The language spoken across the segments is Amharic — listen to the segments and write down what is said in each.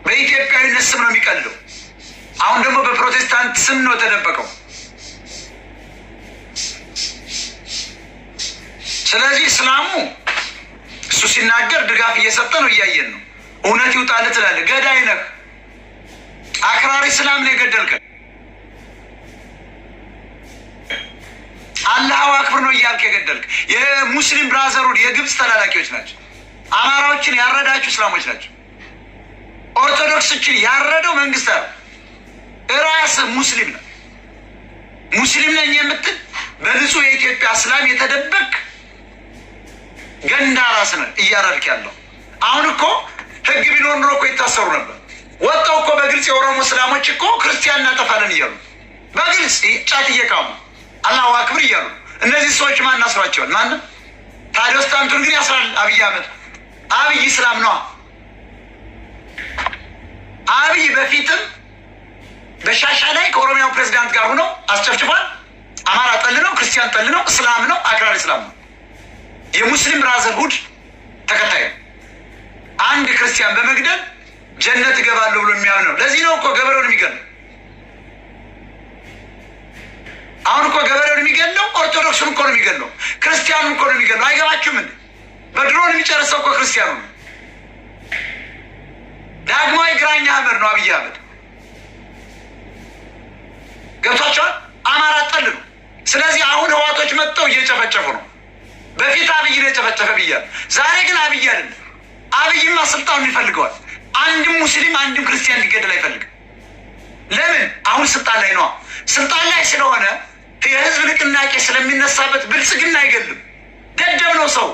በኢትዮጵያዊነት ስም ነው የሚቀልደው። አሁን ደግሞ በፕሮቴስታንት ስም ነው ተደበቀው። ስለዚህ እስላሙ እሱ ሲናገር ድጋፍ እየሰጠ ነው፣ እያየን ነው። እውነት ይውጣልህ ትላለህ። ገዳይ ነህ፣ አክራሪ እስላም ነው የገደልከን። አላሁ አክበር ነው እያልክ የገደልክ የሙስሊም ብራዘርሁድ የግብፅ ተላላኪዎች ናቸው። አማራዎችን ያረዳችሁ እስላሞች ናቸው። ኦርቶዶክሶችን ያረደው መንግስት ነው። ራስህ ሙስሊም ነው። ሙስሊም ነኝ የምትል በንጹህ የኢትዮጵያ እስላም የተደበቅ ገንዳ ራስ ነህ እያረድክ ያለው። አሁን እኮ ህግ ቢኖር ኖሮ እኮ ይታሰሩ ነበር። ወጣው እኮ በግልጽ የኦሮሞ እስላሞች እኮ ክርስቲያን እናጠፋለን እያሉ በግልጽ ጫት እየቃሙ አላሁ አክብር እያሉ እነዚህ ሰዎች ማን አስሯቸዋል? ማንም። ታዲያ ስታንቱን ግን ያስራል አብይ አህመድ። አብይ እስላም ነዋ። አብይ በፊትም በሻሻ ላይ ከኦሮሚያው ፕሬዚዳንት ጋር ሆነው አስጨፍጭፏል። አማራ ጠል ነው፣ ክርስቲያን ጠል ነው፣ እስላም ነው፣ አክራሪ እስላም ነው። የሙስሊም ብራዘርሁድ ተከታይ ነው። አንድ ክርስቲያን በመግደል ጀነት እገባለሁ ብሎ የሚያምነው። ለዚህ ነው እኮ ገበሬውን የሚገድለው። አሁን እኮ ገበሬውን የሚገድለው ኦርቶዶክሱን እኮ ነው የሚገድለው፣ ክርስቲያኑን እኮ ነው የሚገድለው። አይገባችሁም እንዴ? በድሮን የሚጨርሰው እኮ ክርስቲያኑ ነው። ዳግማዊ ግራኝ አህመድ ነው አብይ አህመድ። ገብቷቸዋል። አማራ ጠል ነው። ስለዚህ አሁን ህዋቶች መጥተው እየጨፈጨፉ ነው። በፊት አብይ ነው የጨፈጨፈ ብያለሁ። ዛሬ ግን አብይ አይደለም። አብይማ ስልጣኑን ይፈልገዋል። አንድም ሙስሊም አንድም ክርስቲያን ሊገደል አይፈልግም። ለምን? አሁን ስልጣን ላይ ነዋ። ስልጣን ላይ ስለሆነ የህዝብ ንቅናቄ ስለሚነሳበት ብልጽግና አይገልም። ደደብ ነው ሰው።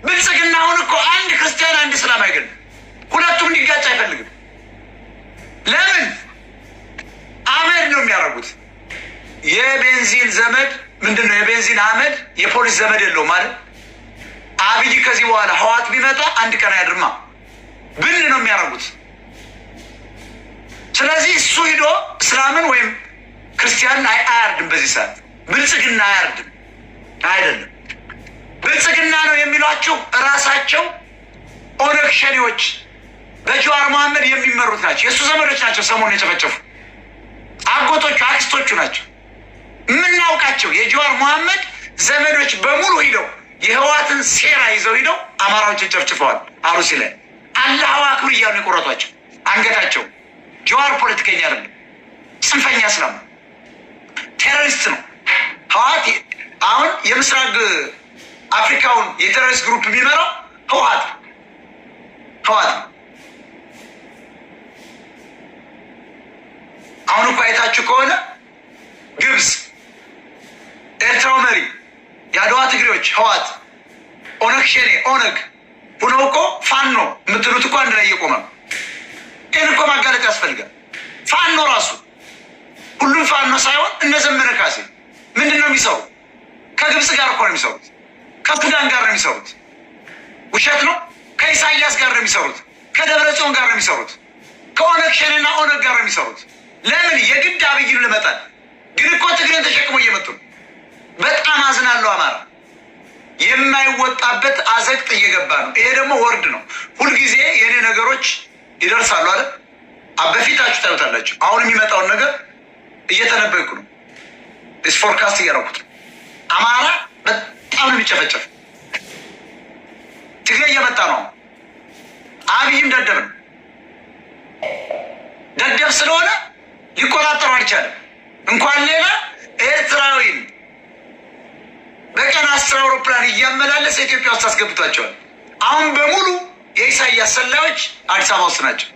ብልጽግና አሁን እኮ አንድ ክርስቲያን አንድ እስላም አይገልም። ሁለቱም እንዲጋጭ አይፈልግም። ለምን? አመድ ነው የሚያደርጉት። የቤንዚን ዘመድ ምንድን ነው? የቤንዚን አመድ የፖሊስ ዘመድ የለው ማለት። አብይ ከዚህ በኋላ ህዋት ቢመጣ አንድ ቀን አያድርማ። ብን ነው የሚያደርጉት። ስለዚህ እሱ ሂዶ እስላምን ወይም ክርስቲያንን አያርድም። በዚህ ሰዓት ብልጽግና አያርድም። አይደለም ብልጽግና ነው የሚሏቸው እራሳቸው ኦነግ ሸኔዎች በጀዋር መሐመድ የሚመሩት ናቸው። የእሱ ዘመዶች ናቸው። ሰሞኑን የጨፈጨፉ አጎቶቹ አክስቶቹ ናቸው የምናውቃቸው። የጀዋር መሐመድ ዘመዶች በሙሉ ሂደው የህዋትን ሴራ ይዘው ሂደው አማራዎችን ጨፍጭፈዋል። አሩሲ ላይ አላሁ አክብር እያሉ የቆረጧቸው አንገታቸው። ጀዋር ፖለቲከኛ አይደለም፣ ጽንፈኛ እስላም ነው፣ ቴሮሪስት ነው። ህዋት አሁን የምስራቅ አፍሪካውን የቴሮሪስት ግሩፕ የሚመራው ህዋት ነው። አሁን እኮ አይታችሁ ከሆነ ግብፅ፣ ኤርትራው መሪ የአድዋ ትግሬዎች ህዋት፣ ኦነግ ሸኔ ኦነግ ሁነው እኮ ፋኖ የምትሉት እኮ አንድ ላይ እየቆመ ነው። ይህን እኮ ማጋለጥ ያስፈልጋል። ፋኖ ራሱ ሁሉም ፋኖ ሳይሆን እነ ዘመነ ካሴ ምንድን ነው የሚሰሩ? ከግብፅ ጋር እኮ ነው የሚሰሩት፣ ከሱዳን ጋር ነው የሚሰሩት። ውሸት ነው። ከኢሳያስ ጋር ነው የሚሰሩት፣ ከደብረ ጽዮን ጋር ነው የሚሰሩት፣ ከኦነግ ሸኔና ኦነግ ጋር ነው የሚሰሩት። ለምን? የግድ አብይን ልመጣል። ግን እኮ ትግሬን ተሸክሞ እየመጡ ነው። በጣም አዝናለሁ። አማራ የማይወጣበት አዘቅጥ እየገባ ነው። ይሄ ደግሞ ወርድ ነው። ሁልጊዜ የኔ ነገሮች ይደርሳሉ አይደል? በፊታችሁ ታዩታላችሁ። አሁን የሚመጣውን ነገር እየተነበይኩ ነው። ፎርካስት እያደረኩት ነው። አማራ በጣም ነው የሚጨፈጨፍ። ትግሬ እየመጣ ነው። አብይም ደደብ ነው። ደደብ ስለሆነ ሊቆጣጠሩ አልቻለም። እንኳን ሌላ ኤርትራዊን በቀን 10 አውሮፕላን እያመላለሰ ኢትዮጵያ ውስጥ አስገብቷቸዋል። አሁን በሙሉ የኢሳያስ ሰላዮች አዲስ አበባ ውስጥ ናቸው።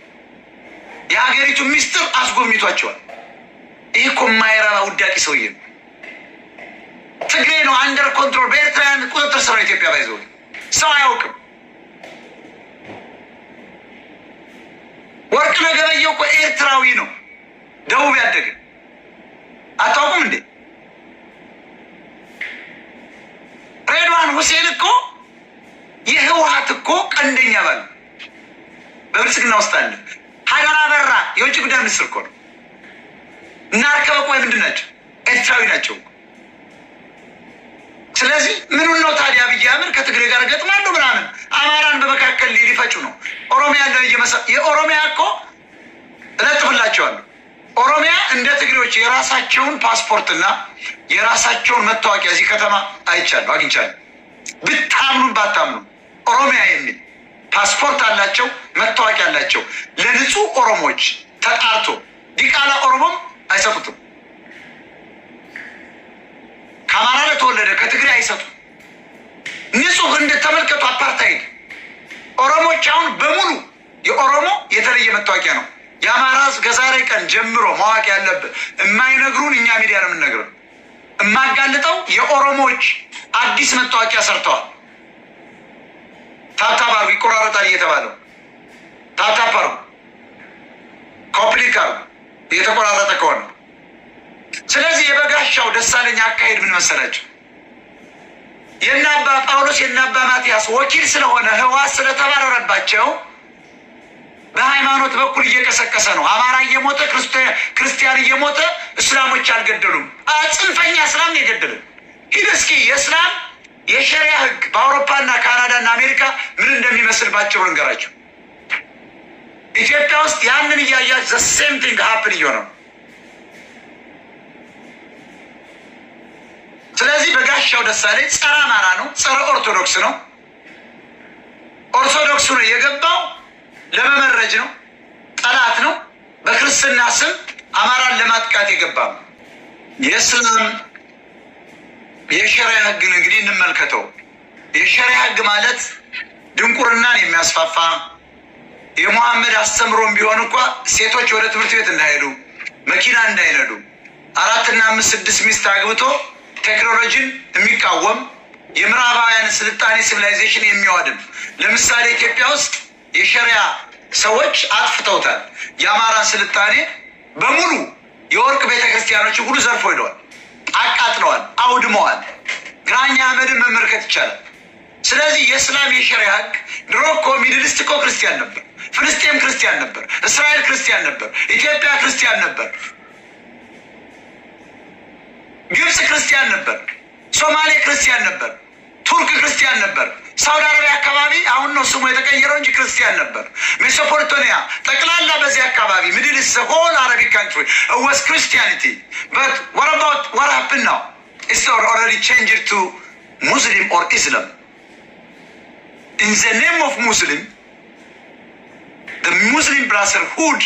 የሀገሪቱ ሚስጥር አስጎብኝቷቸዋል። ይህ እኮ የማይረባ ውዳቂ ሰውዬ ነው። ትግሬ ነው አንደር ኮንትሮል፣ በኤርትራውያን ቁጥጥር ስራ ኢትዮጵያ ባይዘው ሰው አያውቅም። ወርቅነህ ገበየሁ እኮ ኤርትራዊ ነው፣ ደቡብ ያደገ አታውቁም እንዴ? ሬድዋን ሁሴን እኮ የህወሓት እኮ ቀንደኛ ባል በብልጽግና ውስጥ አለ። ሀገር አበራ የውጭ ጉዳይ ሚኒስትር እኮ ነው። እና አርከበ ቆይ ምንድን ናቸው? ኤርትራዊ ናቸው። ስለዚህ ምኑን ነው ታዲያ አብይ አህመድ ከትግሬ ጋር ገጥማለሁ ምናምን አማራን በመካከል ሊፈጩ ነው። ኦሮሚያ የኦሮሚያ እኮ እለጥፍላቸዋለሁ። ኦሮሚያ እንደ ትግሬዎች የራሳቸውን ፓስፖርትና የራሳቸውን መታወቂያ እዚህ ከተማ አይቻለሁ፣ አግኝቻለሁ። ብታምኑም ባታምኑም ኦሮሚያ የሚል ፓስፖርት አላቸው፣ መታወቂያ አላቸው። ለንጹህ ኦሮሞዎች ተጣርቶ ዲቃላ ኦሮሞም አይሰጡትም። ከአማራ ለተወለደ ከትግሬ አይሰጡም። ንጹህ እንደተመልከቱ አፓርታይድ ኦሮሞች አሁን በሙሉ የኦሮሞ የተለየ መታወቂያ ነው። የአማራ ከዛሬ ቀን ጀምሮ ማወቅ ያለብህ የማይነግሩን እኛ ሚዲያ ነው የምንነግረው። የማጋልጠው የኦሮሞዎች አዲስ መታወቂያ ሰርተዋል። ታፕታፕ አርጉ፣ ይቆራረጣል እየተባለው ታፕታፕ አርጉ፣ ኮፕሊክ አርጉ እየተቆራረጠ ከሆነ። ስለዚህ የበጋሻው ደሳለኝ አካሄድ ምን መሰላቸው? የእነ አባ ጳውሎስ የእነ አባ ማትያስ ወኪል ስለሆነ ህዋስ ስለተባረረባቸው በሃይማኖት በኩል እየቀሰቀሰ ነው። አማራ እየሞተ ክርስቲያን እየሞተ እስላሞች አልገደሉም። ጽንፈኛ እስላም የገደልን ሂድ እስኪ የእስላም የሸሪያ ህግ በአውሮፓና ካናዳና አሜሪካ ምን እንደሚመስል ባጭሩ ልንገራቸው። ኢትዮጵያ ውስጥ ያንን እያያች ዘ ሴም ቲንግ ሀፕን እየሆነ ነው። ስለዚህ በጋሻው ደሳለኝ ጸረ አማራ ነው፣ ጸረ ኦርቶዶክስ ነው። ኦርቶዶክሱ ነው የገባው ለመመረጅ ነው፣ ጠላት ነው። በክርስትና ስም አማራን ለማጥቃት የገባ ነው። የእስላም የሸሪያ ህግን እንግዲህ እንመልከተው። የሸሪያ ህግ ማለት ድንቁርናን የሚያስፋፋ የሙሐመድ አስተምሮም ቢሆን እንኳ ሴቶች ወደ ትምህርት ቤት እንዳይሄዱ፣ መኪና እንዳይነዱ፣ 4 እና 5 6 ሚስት አግብቶ ቴክኖሎጂን የሚቃወም የምዕራባውያን ስልጣኔ ሲቪላይዜሽን የሚዋድም። ለምሳሌ ኢትዮጵያ ውስጥ የሸሪያ ሰዎች አጥፍተውታል። የአማራን ስልጣኔ በሙሉ የወርቅ ቤተክርስቲያኖች ሁሉ ዘርፎ ሄደዋል፣ አቃጥለዋል፣ አውድመዋል። ግራኝ አህመድን መመልከት ይቻላል። ስለዚህ የእስላም የሸሪያ ህግ ድሮ እኮ ሚድልስት እኮ ክርስቲያን ነበር፣ ፍልስጤም ክርስቲያን ነበር፣ እስራኤል ክርስቲያን ነበር፣ ኢትዮጵያ ክርስቲያን ነበር፣ ግብፅ ክርስቲያን ነበር፣ ሶማሌ ክርስቲያን ነበር፣ ቱርክ ክርስቲያን ነበር። ሳውዲ አረቢያ አካባቢ አሁን ነው ስሙ የተቀየረው እንጂ ክርስቲያን ነበር። ሜሶፖቶሚያ ጠቅላላ በዚህ አካባቢ ሚድል ኢስት ሆል አረቢክ ካንትሪ ወስ ክርስቲያኒቲ በት what about what happened now? It's already changed to Muslim or Islam. In the name of Muslim, the Muslim Brotherhood,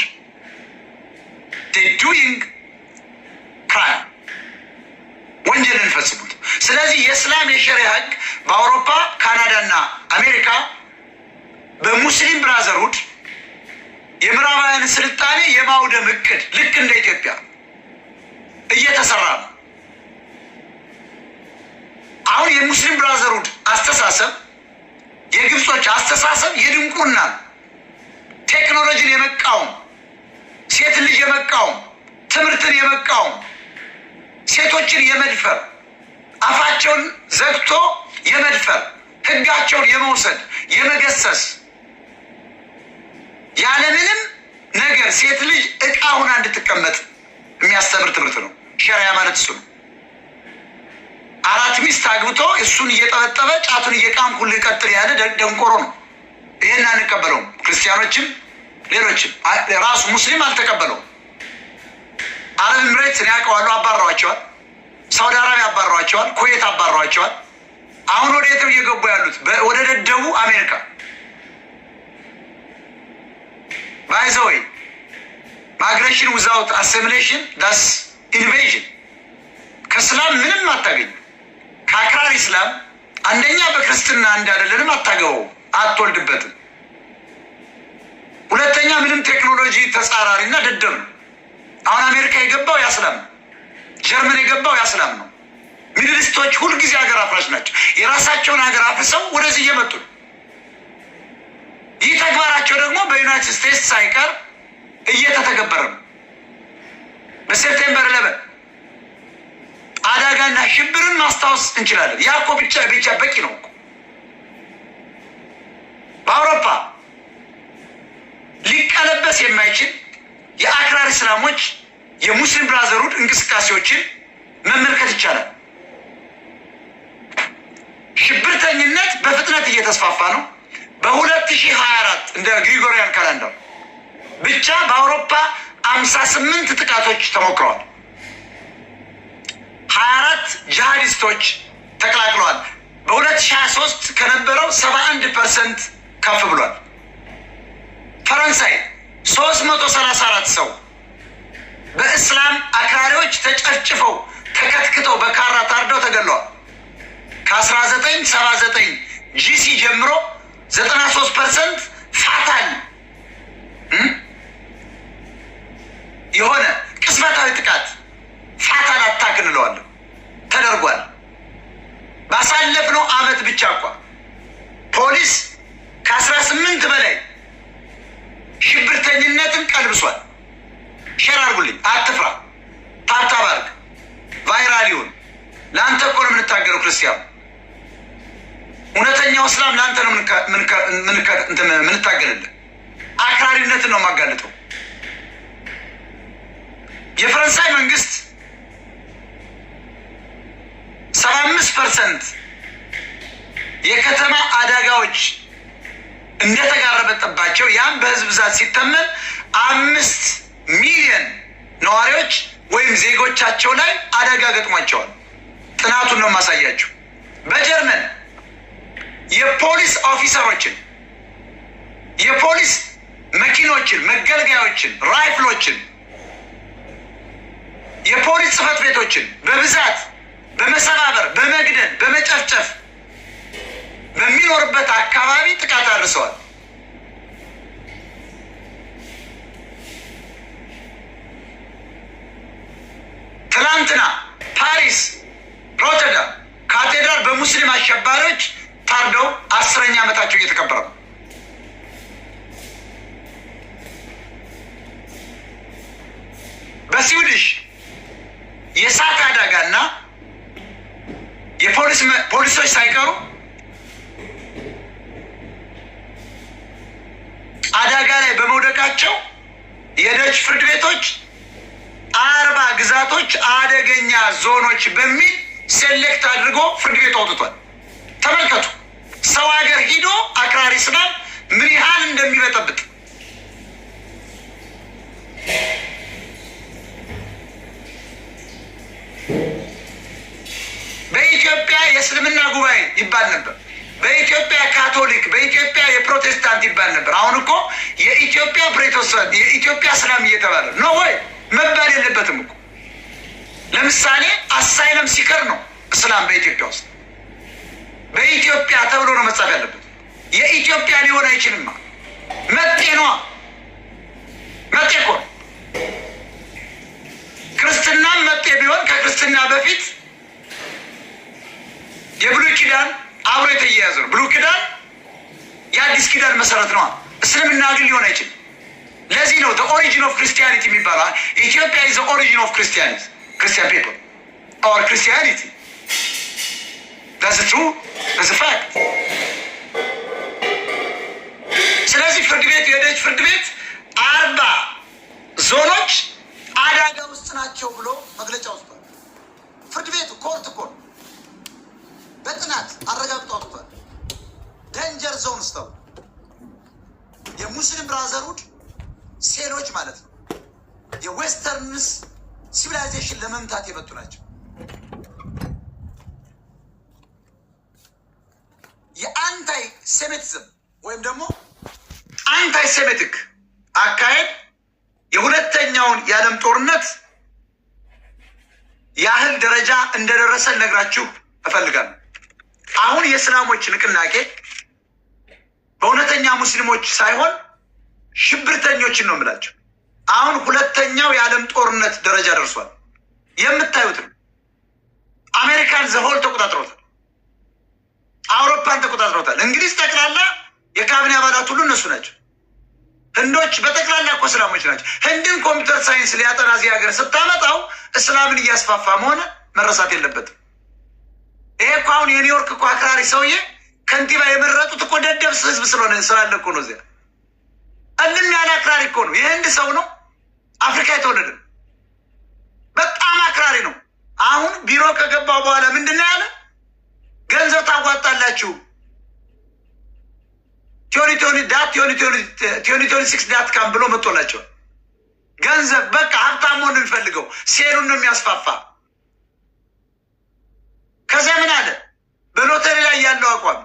they doing crime. ወንጀልን ፈጽሙት። ስለዚህ የእስላም የሸሪያ ህግ በአውሮፓ ካናዳ እና አሜሪካ በሙስሊም ብራዘርሁድ የምዕራባውያን ስልጣኔ የማውደም እቅድ ልክ እንደ ኢትዮጵያ እየተሰራ ነው። አሁን የሙስሊም ብራዘርሁድ አስተሳሰብ የግብጾች አስተሳሰብ የድንቁርና ቴክኖሎጂን የመቃወም ሴት ልጅ የመቃወም ትምህርትን የመቃወም ሴቶችን የመድፈር አፋቸውን ዘግቶ የመድፈር ህጋቸውን የመውሰድ የመገሰስ ያለምንም ነገር ሴት ልጅ እቃ ሆና እንድትቀመጥ የሚያስተምር ትምህርት ነው። ሸሪያ ማለት እሱ ነው። 4 ሚስት አግብቶ እሱን እየጠበጠበ ጫቱን እየቃም ሁሉ ይቀጥል ያለ ደንቆሮ ነው። ይሄን አንቀበለውም። ክርስቲያኖችም ሌሎችም ራሱ ሙስሊም አልተቀበለውም። አረብ ኤምሬትስ ያውቀዋሉ፣ አባረዋቸዋል። ሳውዲ አረቢያ አባረዋቸዋል። ኩዌት አባረዋቸዋል። አሁን ወደ የት እየገቡ ያሉት? ወደ ደደቡ አሜሪካ። ባይ ዘ ዌይ ማይግሬሽን ዊዛውት አሲሚሌሽን ዳስ ኢንቬዥን። ከእስላም ምንም አታገኙ። ከአክራሪ እስላም አንደኛ በክርስትና እንዳደለንም አታገበው፣ አትወልድበትም። ሁለተኛ ምንም ቴክኖሎጂ ተጻራሪ እና ደደብ ነው። አሁን አሜሪካ የገባው ያስላም ነው። ጀርመን የገባው ያስላም ነው። ሚድልስቶች ሁልጊዜ ሀገር አፍራሽ ናቸው። የራሳቸውን ሀገር አፍርሰው ወደዚህ እየመጡ ነው። ይህ ተግባራቸው ደግሞ በዩናይትድ ስቴትስ ሳይቀር እየተተገበረ ነው። በሴፕቴምበር 11 አደጋና ሽብርን ማስታወስ እንችላለን። ያ እኮ ብቻ በቂ ነው እኮ። በአውሮፓ ሊቀለበስ የማይችል የአክራሪ እስላሞች የሙስሊም ብራዘርሁድ እንቅስቃሴዎችን መመልከት ይቻላል። ሽብርተኝነት በፍጥነት እየተስፋፋ ነው። በ2024 እንደ ግሪጎሪያን ካላንደር ብቻ በአውሮፓ 58 ጥቃቶች ተሞክረዋል። 24 ጂሃዲስቶች ተቀላቅለዋል። በ2023 ከነበረው 71% ከፍ ብሏል። ፈረንሳይ 334 ሰው በእስላም አክራሪዎች ተጨፍጭፈው ተከትክተው በካራ ታርደው ተገለዋል። ከ1979 ጂሲ ጀምሮ 93% ፋታል የሆነ ቅስፈታዊ ጥቃት ፋታል አታክ እንለዋለን ተደርጓል። ባሳለፍነው ዓመት ብቻ እንኳ ፖሊስ ከ18 በላይ ሽብርተኝነትን ቀልብሷል። ሼር አድርጉልኝ፣ አትፍራ፣ ታብታብ አድርግ፣ ቫይራል ይሁን። ለአንተ እኮ ነው የምንታገለው ክርስቲያኑ። እውነተኛው እስላም ለአንተ ነው ምንታገልልህ። አክራሪነትን ነው የማጋልጠው። የፈረንሳይ መንግስት 75% የከተማ አደጋዎች እንደተጋረጠባቸው ያም በህዝብ ብዛት ሲተመን 5 ሚሊዮን ነዋሪዎች ወይም ዜጎቻቸው ላይ አደጋ ገጥሟቸዋል። ጥናቱን ነው የማሳያቸው። በጀርመን የፖሊስ ኦፊሰሮችን፣ የፖሊስ መኪኖችን፣ መገልገያዎችን፣ ራይፍሎችን፣ የፖሊስ ጽህፈት ቤቶችን በብዛት በመሰባበር በመግደል በመጨፍጨፍ በሚኖርበት አካባቢ ጥቃት አድርሰዋል። ትናንትና ፓሪስ፣ ሮተርዳም ካቴድራል በሙስሊም አሸባሪዎች ታርደው 10ኛ ዓመታቸው እየተከበረ ነው። በስዊድሽ የእሳት አደጋና የፖሊሶች ሳይቀሩ አደጋ ላይ በመውደቃቸው የደች ፍርድ ቤቶች 40 ግዛቶች አደገኛ ዞኖች በሚል ሴሌክት አድርጎ ፍርድ ቤት አውጥቷል። ተመልከቱ፣ ሰው ሀገር ሂዶ አክራሪ እስላም ምን ያህል እንደሚበጠብጥ። በኢትዮጵያ የእስልምና ጉባኤ ይባል ነበር፣ በኢትዮጵያ ካቶሊክ፣ በኢትዮጵያ የፕሮቴስታንት ይባል ነበር። አሁን እኮ የኢትዮጵያ ፕሮቴስታንት፣ የኢትዮጵያ እስላም እየተባለ ነው ወይ? መባል የለበትም እኮ። ለምሳሌ አሳይለም ሲከር ነው እስላም በኢትዮጵያ ውስጥ በኢትዮጵያ ተብሎ ነው መጻፍ ያለበት። የኢትዮጵያ ሊሆን አይችልማ። መጤ ነዋ። መጤ እኮ ክርስትናም መጤ ቢሆን ከክርስትና በፊት የብሉይ ኪዳን አብሮ የተያያዘ ነው። ብሉይ ኪዳን የአዲስ ኪዳን መሰረት ነዋ። እስልምና ግን ሊሆን አይችልም። ለዚህ ነው ኦሪጂን ኦፍ ክርስቲያኒቲ የሚባለው። ኢትዮጵያ ኢዝ ኦሪጂን ኦፍ ክርስቲያኒቲ፣ ክርስቲያን ፒፕል ኦር ክርስቲያኒቲ። that's true, that's a fact። ስለዚህ ፍርድ ቤት የደች ፍርድ ቤት 40 ዞኖች አደጋ ውስጥ ናቸው ብሎ መግለጫ ወስዷል። ፍርድ ቤቱ ኮርት እኮ ነው በጥናት አረጋግጦ አውጥቷል። ደንጀር ዞን ስተው የሙስሊም ብራዘርሁድ ሴሎች ማለት ነው የዌስተርንስ ሲቪላይዜሽን ለመምታት የመጡ ናቸው። የአንታይ ሴሜቲዝም ወይም ደግሞ አንታይ ሴሜቲክ አካሄድ የሁለተኛውን የዓለም ጦርነት ያህል ደረጃ እንደደረሰ ልነግራችሁ እፈልጋለሁ። አሁን የእስላሞች ንቅናቄ በእውነተኛ ሙስሊሞች ሳይሆን ሽብርተኞችን ነው የምላቸው። አሁን ሁለተኛው የዓለም ጦርነት ደረጃ ደርሷል። የምታዩት ነው። አሜሪካን ዘሆል ተቆጣጥሮታል። አውሮፓን ተቆጣጥሮታል። እንግሊዝ ጠቅላላ የካቢኔ አባላት ሁሉ እነሱ ናቸው። ህንዶች በጠቅላላ እኮ እስላሞች ናቸው። ህንድን ኮምፒውተር ሳይንስ ሊያጠና እዚህ ሀገር ስታመጣው እስላምን እያስፋፋ መሆን መረሳት የለበትም። ይሄ እኮ አሁን የኒውዮርክ እኮ አክራሪ ሰውዬ ከንቲባ የመረጡት እኮ ደደብስ ህዝብ ስለሆነ ስላለ እኮ ነው። እዚያ እልም ያለ አክራሪ እኮ ነው። የህንድ ሰው ነው፣ አፍሪካ የተወለደ በጣም አክራሪ ነው። አሁን ቢሮ ከገባው በኋላ ምንድን ነው ያለ? ገንዘብ ታዋጣላችሁ ቲዮኒ 6 ዳት ካም ብሎ መጥቶላቸዋል። ገንዘብ በቃ ሀብታም መሆን የሚፈልገው ሴሉን ነው የሚያስፋፋ። ከዚያ ምን አለ? በሎተሪ ላይ ያለው አቋም